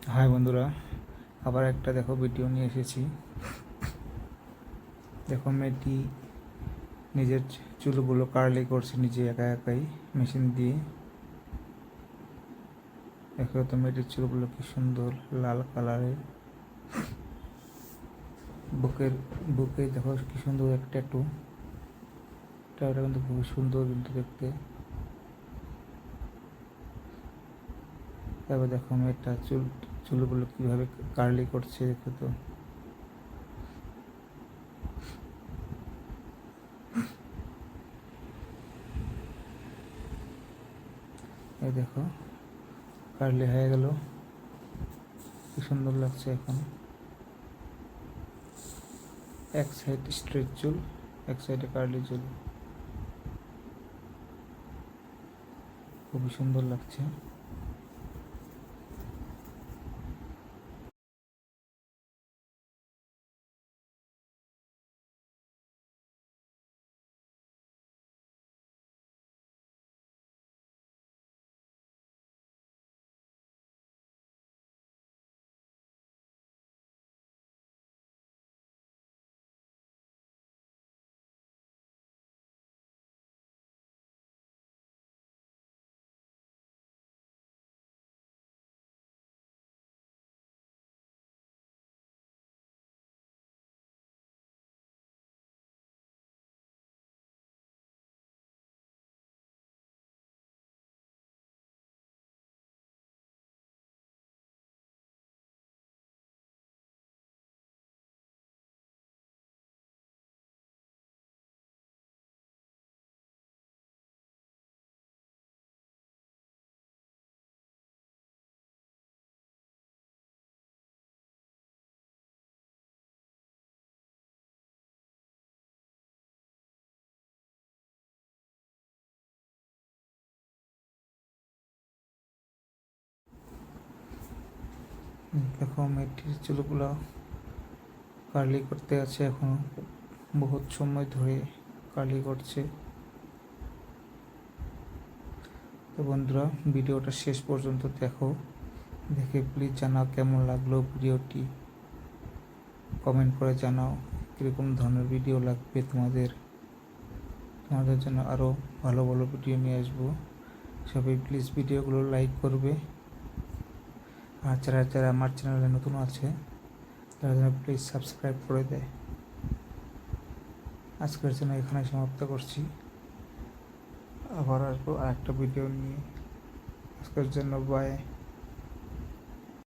High বন্ধুরা, আবার একটা দেখো ভিডিও নিয়ে এসেছি। দেখো মেয়েটি নিজের চুলগুলো কার্লি করছে নিজে একা একাই মেশিন দিয়ে। দেখো তো মেয়েটির চুলগুলো কি সুন্দর লাল কালারের। বুকে দেখো কি সুন্দর একটা ট্যাটু। ট্যাটুটা কিন্তু খুবই সুন্দর কিন্তু দেখতে। তারপর দেখো মেয়েটা চুলগুলো কিভাবে কার্লি করছে, দেখো তো। এই দেখো কার্লি হয়ে গেল, কি সুন্দর লাগছে এখন। এক সাইড স্ট্রেট চুল, এক সাইডে কার্লি চুল, খুবই সুন্দর লাগছে। দেখো মেয়েটির চুলগুলো কার্লি করতে আছে এখনো বহুত সময় ধরে কার্লি করছে। তো বন্ধুরা, ভিডিওটা শেষ পর্যন্ত দেখো, দেখে প্লিজ জানাও কেমন লাগলো ভিডিওটি। কমেন্ট করে জানাও কীরকম ধরনের ভিডিও লাগবে তোমাদের জন্য আরও ভালো ভালো ভিডিও নিয়ে আসবো। সবাই প্লিজ ভিডিওগুলো লাইক করবে, আর যারা যারা আমার চ্যানেলে নতুন আছে তারা যেন প্লিজ সাবস্ক্রাইব করে দেয়। আজকের জন্য এখানে সমাপ্ত করছি, আবার আসবো আর একটা ভিডিও নিয়ে। আজকের জন্য বাই।